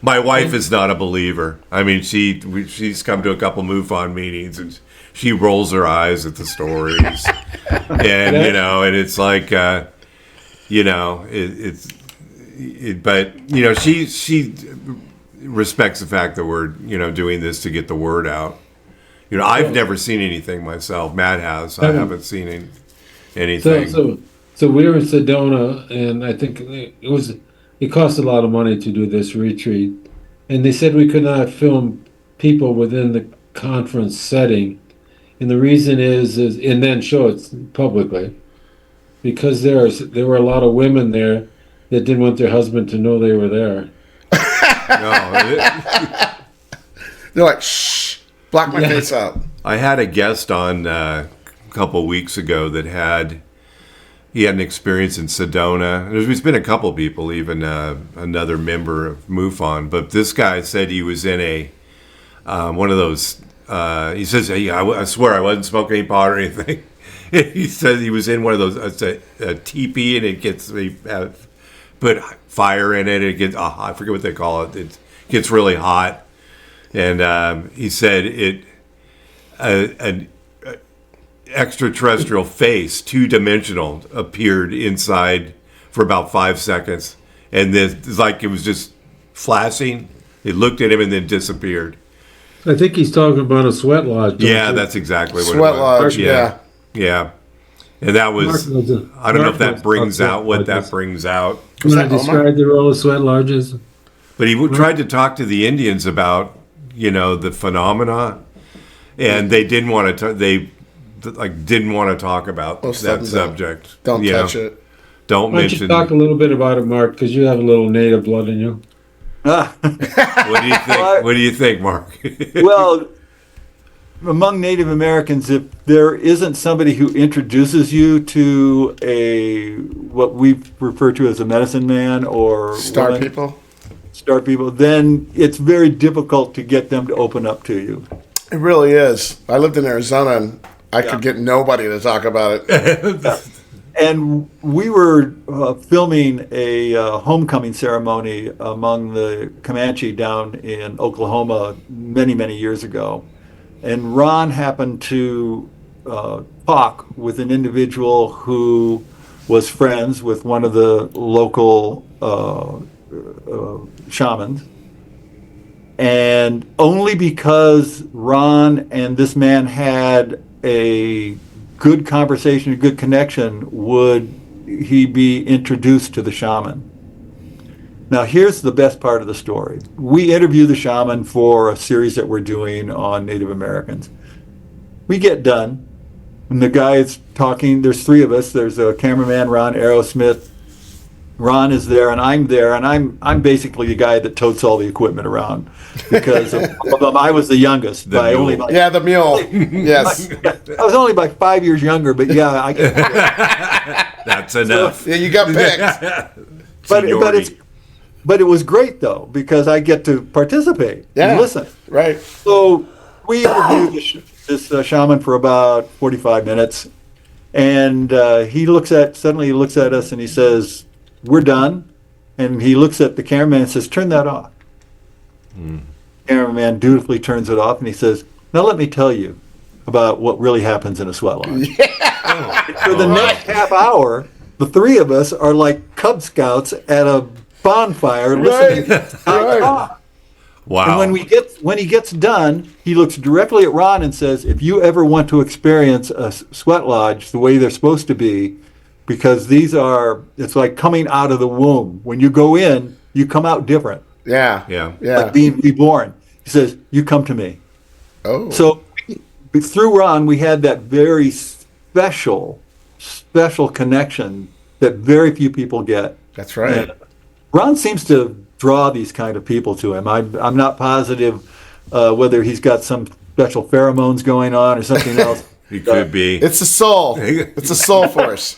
My wife is not a believer. I mean, she's come to a couple MUFON meetings and she rolls her eyes at the stories, and and it's like, but she respects the fact that we're doing this to get the word out. I've never seen anything myself. Matt has. I haven't seen anything. So we were in Sedona, and I think it cost a lot of money to do this retreat, and they said we could not film people within the conference setting, and the reason is and then show it publicly, because there were a lot of women there that didn't want their husband to know they were there. They're like, shh, block my face out. I had a guest on a couple weeks ago that he had an experience in Sedona. There's been a couple people, even another member of MUFON, but this guy said he was in a one of those. He says, hey, I swear I wasn't smoking any pot or anything. He said he was in one of those. It's a teepee, and it gets put fire in it. It gets I forget what they call it. It gets really hot, and he said an extraterrestrial face, 2-dimensional, appeared inside for about 5 seconds, and it's like it was just flashing. It looked at him and then disappeared. I think he's talking about a sweat lodge. Yeah, that's exactly what Sweat it was. lodge, yeah. Yeah. And that was, I don't know if that brings out what that brings out. Can I describe the role of sweat lodges? But he tried to talk to the Indians about, the phenomena, and they didn't want to. They didn't want to talk about that subject. Don't touch it. Don't Why don't mention. you talk a little bit about it, Mark, because you have a little native blood in you. What do you think? What do you think, Mark? Well, among Native Americans, if there isn't somebody who introduces you to what we refer to as a medicine man or Star woman, people, then it's very difficult to get them to open up to you. it really is. I lived in Arizona, and I could get nobody to talk about it. And we were filming a homecoming ceremony among the Comanche down in Oklahoma many, many years ago. And Ron happened to talk with an individual who was friends with one of the local shamans. And only because Ron and this man had a good conversation, a good connection, would he be introduced to the shaman. Now, here's the best part of the story. We interview the shaman for a series that we're doing on Native Americans. We get done, and the guy is talking. There's three of us. There's a cameraman, Ron Aerosmith. Ron is there, and I'm there, and I'm basically the guy that totes all the equipment around because of them. I was the youngest by only by, the mule. Yes. I was only by 5 years younger, but yeah, I get That's enough. Yeah, you got picked. but it was great though because I get to participate and listen. Right. So we interviewed this shaman for about 45 minutes, and he looks at us and he says, "We're done." And he looks at the cameraman and says, "Turn that off." Cameraman dutifully turns it off, and he says, "Now let me tell you about what really happens in a sweat lodge." For the next half hour, the three of us are like Cub Scouts at a bonfire listening to talk. Wow. And when he gets done, he looks directly at Ron and says, "If you ever want to experience a sweat lodge the way they're supposed to be, because it's like coming out of the womb. When you go in, you come out different. Yeah. Like being reborn." He says, "You come to me." Oh. So through Ron, we had that very special connection that very few people get. That's right. And Ron seems to draw these kind of people to him. I'm not positive whether he's got some special pheromones going on or something else. He could be. It's a soul. It's a soul force.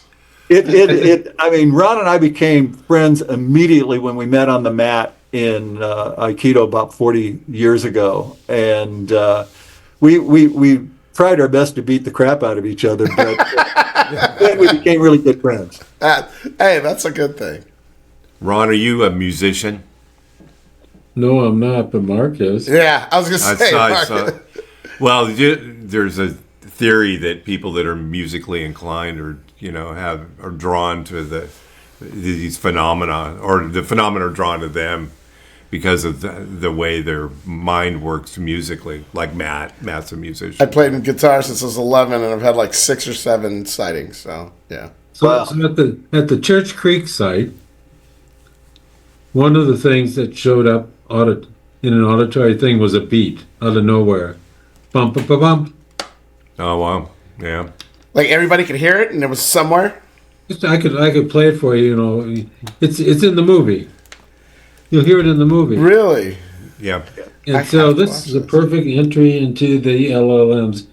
I mean, Ron and I became friends immediately when we met on the mat in Aikido about 40 years ago, and we tried our best to beat the crap out of each other, but then we became really good friends. Hey, that's a good thing. Ron, are you a musician? No, I'm not, but Mark is. Yeah, I was going to say. Mark. Well, there's a theory that people that are musically inclined are drawn to these phenomena, or the phenomena are drawn to them because of the way their mind works musically. Like Matt's a musician. I played guitar since I was 11, and I've had like 6 or 7 sightings. So yeah. So at the Church Creek site, one of the things that showed up in an auditory thing was a beat out of nowhere. Bump, bump, bump, bump. Oh wow, yeah. Like everybody could hear it, and it was somewhere. I could play it for you. It's in the movie. You'll hear it in the movie. Really? Yeah. And I so have to this watch is a this. perfect entry into the LLMs.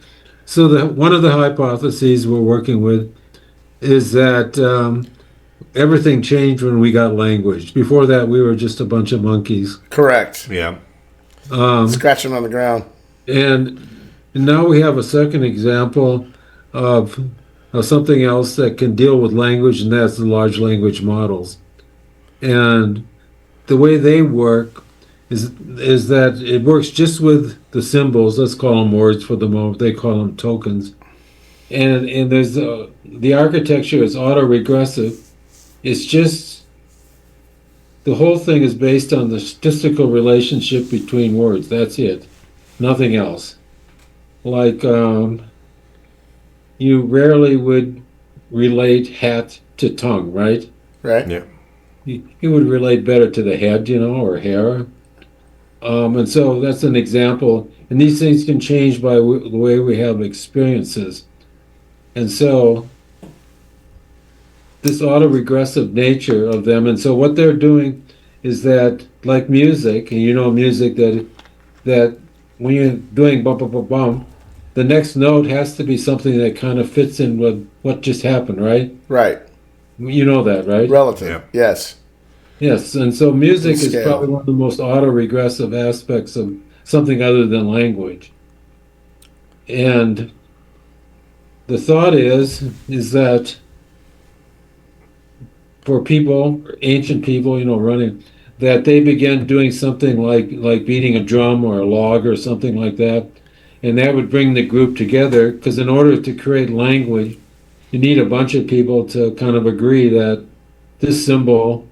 So one of the hypotheses we're working with is that everything changed when we got language. Before that, we were just a bunch of monkeys. Correct. Yeah. Scratching on the ground. And now we have a second example of, of something else that can deal with language, and that's the large language models. And the way they work is that it works just with the symbols. Let's call them words for the moment. They call them tokens. And there's the architecture is autoregressive. It's just the whole thing is based on the statistical relationship between words. That's it, nothing else. Like you rarely would relate hat to tongue, right? Right? Yeah. You would relate better to the head, or hair. And so that's an example. And these things can change by the way we have experiences. And so this autoregressive nature of them. And so what they're doing is that, like music, and music that when you're doing bum bum bum bum, the next note has to be something that kind of fits in with what just happened, right? Right. You know that, right? Relative. Yeah. Yes. Yes, and so music is Scale. probably one of the most autoregressive aspects of something other than language. And the thought is that for people, ancient people, running, that they began doing something like beating a drum or a log or something like that, and that would bring the group together. Because in order to create language, you need a bunch of people to kind of agree that this symbol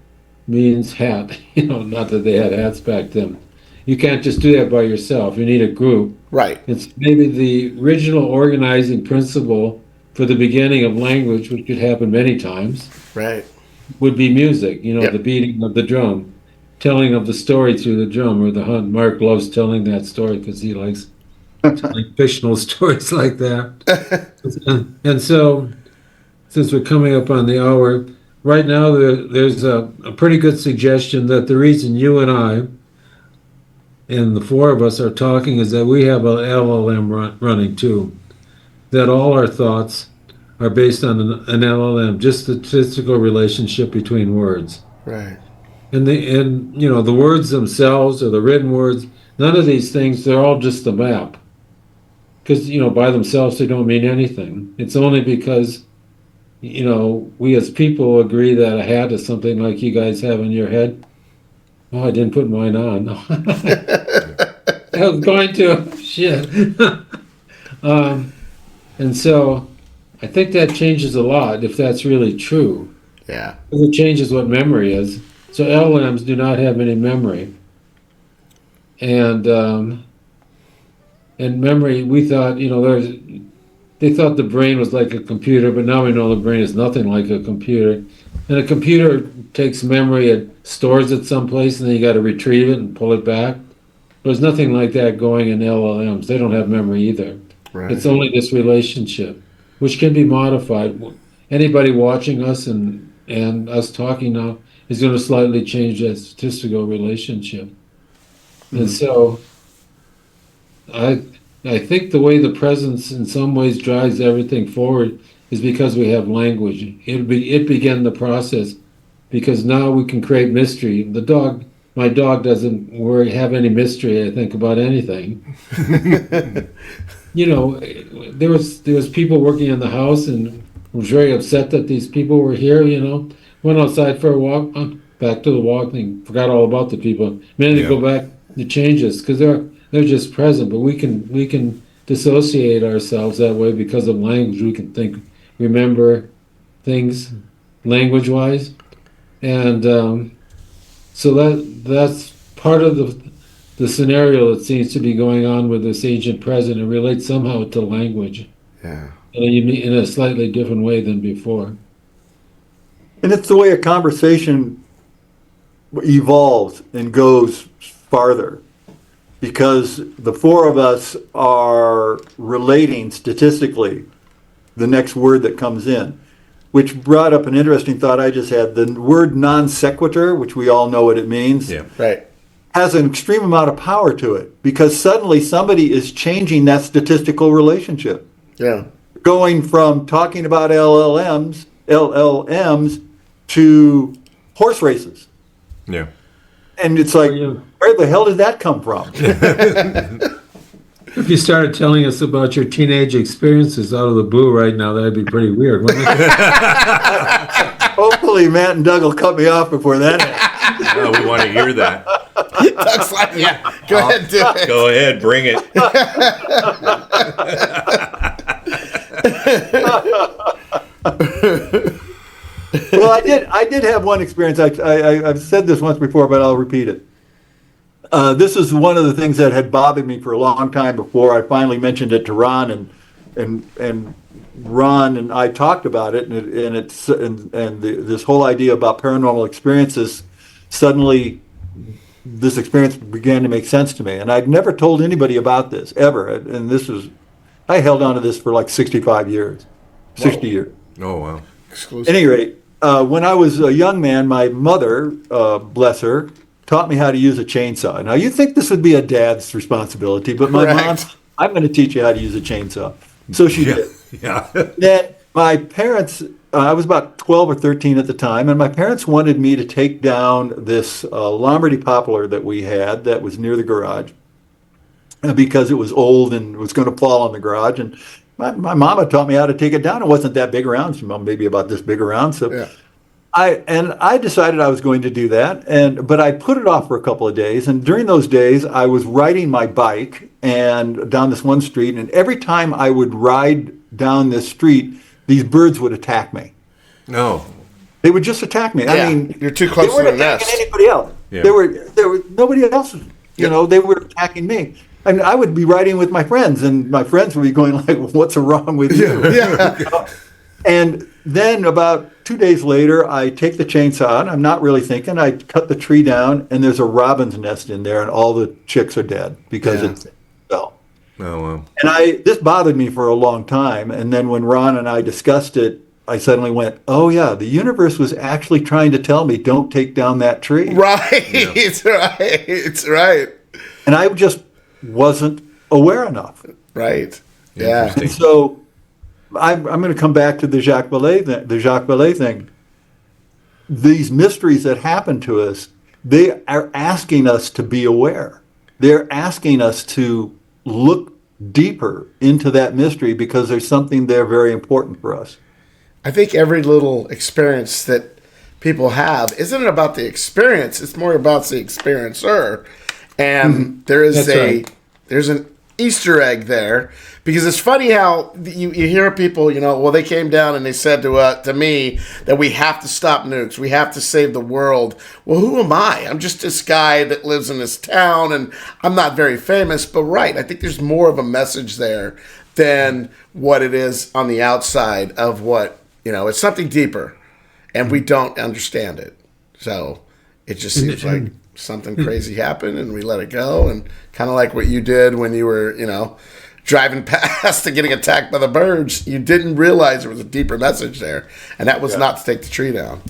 means hat. Not that they had hats back then. You can't just do that by yourself. You need a group. Right. It's maybe the original organizing principle for the beginning of language, which could happen many times, Right. would be music, Yep. the beating of the drum, telling of the story through the drum or the hunt. Mark loves telling that story because he likes telling fictional stories like that. And so, since we're coming up on the hour, right now there's a pretty good suggestion that the reason you and I and the four of us are talking is that we have an LLM running too, that all our thoughts are based on an LLM, just the statistical relationship between words. Right. And the words themselves or the written words, none of these things, they're all just a map. Because, by themselves, they don't mean anything. It's only because, we as people agree that a hat is something like you guys have in your head. Oh, I didn't put mine on. I was going to. Shit. And so I think that changes a lot if that's really true. Yeah. It changes what memory is. So LLMs do not have any memory. And memory, we thought, they thought the brain was like a computer, but now we know the brain is nothing like a computer. And a computer takes memory, it stores it someplace, and then you got to retrieve it and pull it back. There's nothing like that going in LLMs. They don't have memory either. Right. It's only this relationship, which can be modified. Anybody watching us and us talking now is going to slightly change that statistical relationship. And so I think the way the presence in some ways drives everything forward is because we have language. It began the process because now we can create mystery. My dog doesn't have any mystery, I think, about anything. There was people working in the house and was very upset that these people were here, Went outside for a walk, back to the walk, and forgot all about the people. Minute they go back, it changes because they're just present, but we can dissociate ourselves that way because of language. We can remember things language-wise, and so that's part of the scenario that seems to be going on with this ancient present. It relates somehow to language, Yeah. in a slightly different way than before. And it's the way a conversation evolves and goes farther, because the four of us are relating statistically the next word that comes in. which brought up an interesting thought I just had. The word non sequitur, which we all know what it means, Yeah. Right. has an extreme amount of power to it because suddenly somebody is changing that statistical relationship. Yeah. Going from talking about LLMs to horse races. Yeah. And it's like, Yeah. where the hell did that come from? If you started telling us about your teenage experiences out of the blue right now, that'd be pretty weird, wouldn't it? Hopefully Matt and Doug will cut me off before that happens. No, we want to hear that. Doug's like, yeah, go ahead, do it. Go ahead, bring it. Well, I did have one experience. I've said this once before, but I'll repeat it. This is one of the things that had bothered me for a long time before I finally mentioned it to Ron, and Ron and I talked about it, this whole idea about paranormal experiences. Suddenly, this experience began to make sense to me, and I'd never told anybody about this ever. And I held on to this for like 65 years, 60 years. Oh, wow. Exclusive. At any rate, when I was a young man, my mother, bless her, taught me how to use a chainsaw. Now, you'd think this would be a dad's responsibility, but my Correct. mom, I'm going to teach you how to use a chainsaw. So she did. Yeah. Then my parents, I was about 12 or 13 at the time, and my parents wanted me to take down this Lombardy poplar that we had that was near the garage because it was old and was going to fall on the garage. And my mama taught me how to take it down. It wasn't that big around, so maybe about this big around. So Yeah. I decided I was going to do that, but I put it off for a couple of days. And during those days, I was riding my bike and down this one street, and every time I would ride down this street, these birds would attack me. No. They would just attack me. Yeah, I mean, you're too close they weren't to the attacking nest. anybody else. Yeah. There were nobody else. They were attacking me. And I would be riding with my friends, and my friends would be going like, "What's wrong with you?" Yeah. And then about 2 days later, I take the chainsaw out. I'm not really thinking. I cut the tree down, and there's a robin's nest in there, and all the chicks are dead because Yeah. it fell. Oh, wow. And this bothered me for a long time. And then when Ron and I discussed it, I suddenly went, "Oh yeah, the universe was actually trying to tell me don't take down that tree." Right. Right. And I just wasn't aware enough. Right. Yeah. Interesting. So I'm going to come back to the Jacques Vallée thing. These mysteries that happen to us, they are asking us to be aware. They're asking us to look deeper into that mystery because there's something there very important for us. I think every little experience that people have isn't about the experience, it's more about the experiencer. And That's right. there's an Easter egg there, because it's funny how you hear people, well, they came down and they said to me that we have to stop nukes, we have to save the world. Well, who am I? I'm just this guy that lives in this town, and I'm not very famous. But right, I think there's more of a message there than what it is on the outside of what, it's something deeper, and we don't understand it. So it just seems like something crazy happened, and we let it go, and kind of like what you did when you were, driving past and getting attacked by the birds. You didn't realize there was a deeper message there, and that was not to take the tree down.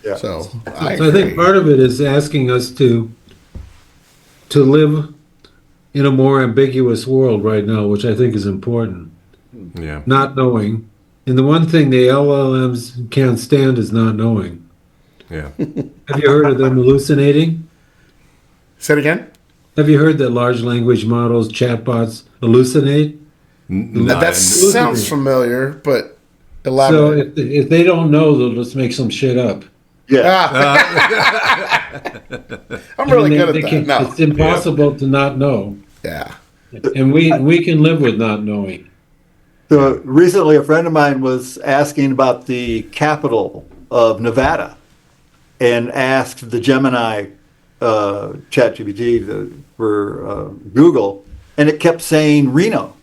Yeah. So I think part of it is asking us to live in a more ambiguous world right now, which I think is important. Yeah. Not knowing. And the one thing the LLMs can't stand is not knowing. Yeah. Have you heard of them hallucinating? Say it again. Have you heard that large language models, chatbots, hallucinate? That sounds familiar, but So elaborate. if they don't know, they'll just make some shit up. Yeah. I'm really I mean, good at that. No. It's impossible to not know. Yeah. And we can live with not knowing. So recently, a friend of mine was asking about the capital of Nevada, and asked the Gemini ChatGPT for Google, and it kept saying Reno.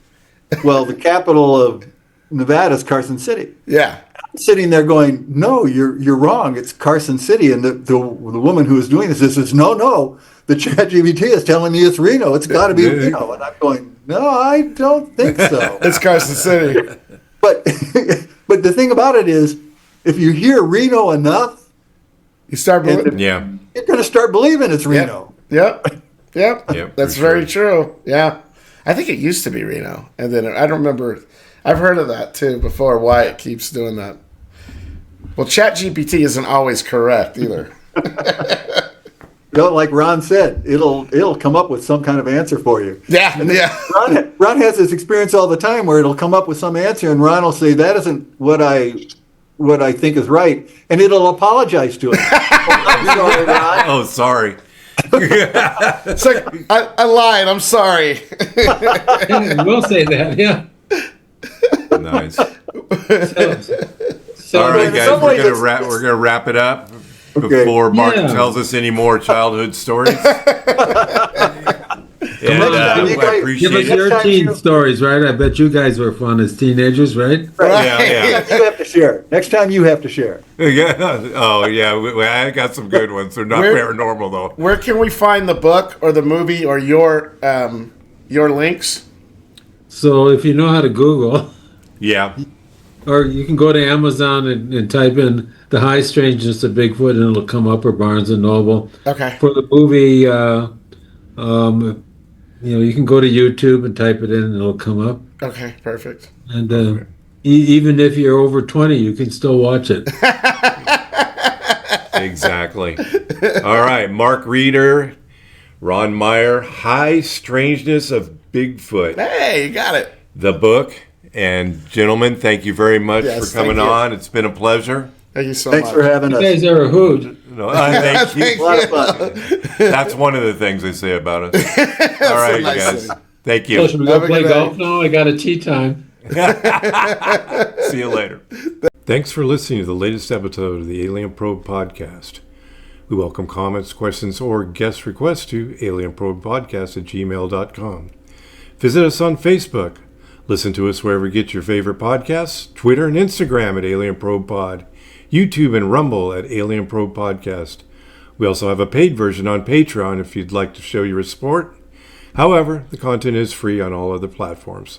Well, the capital of Nevada is Carson City. Yeah. I'm sitting there going, "No, you're wrong. It's Carson City." And the woman who was doing this says, "No, the ChatGPT is telling me it's Reno. It's got to be Reno." And I'm going, "No, I don't think so." It's Carson City. But but the thing about it is, if you hear Reno enough, You start believing. Yeah. you're going to start believing it's Reno. Yep. Yep. Yep, That's for very true. Yeah. I think it used to be Reno. And then I don't remember. I've heard of that too before, why it keeps doing that. Well, ChatGPT isn't always correct either. Like Ron said, it'll come up with some kind of answer for you. Yeah. Yeah. Ron has this experience all the time where it'll come up with some answer, and Ron will say, "That isn't what I think is right," and it'll apologize to it. I'm sorry, Ron. Oh, sorry. It's like, I lied. I'm sorry. We'll say that, yeah. Nice. So All right, in guys, some ways it's- we're gonna wrap it up Okay. before Mark Yeah. tells us any more childhood stories. And on, I you guys- appreciate Give us it. your Next time teen you- stories, right? I bet you guys were fun as teenagers, right? Yeah. You have to share. Next time you have to share. Yeah. Oh, yeah. I got some good ones. They're not Where- paranormal though. Where can we find the book or the movie or your links? So if you know how to Google, Yeah. or you can go to Amazon and type in The High Strangeness of Bigfoot, and it'll come up, or Barnes and Noble. Okay. For the movie, you can go to YouTube and type it in, and it'll come up. Okay. Perfect. And even if you're over 20, you can still watch it. Exactly. All right. Mark Reeder, Ron Meyer, High Strangeness of Bigfoot, Hey, you got it. the book. And gentlemen, thank you very much Yes, for coming thank you. on. It's been a pleasure. Thank you so Thanks much. for having You us. guys are a hoot. No, thank you. Thank A lot of fun. That's one of the things they say about us. All right, nice guys. city. Thank So you. should we go Have a play good golf night. now? I got a tea time. See you later. Thanks for listening to the latest episode of the Alien Probe Podcast. We welcome comments, questions, or guest requests to alienprobepodcast@gmail.com. Visit us on Facebook. Listen to us wherever you get your favorite podcasts, Twitter and Instagram at Alien Probe Pod, YouTube and Rumble at Alien Probe Podcast. We also have a paid version on Patreon if you'd like to show your support. However, the content is free on all other platforms.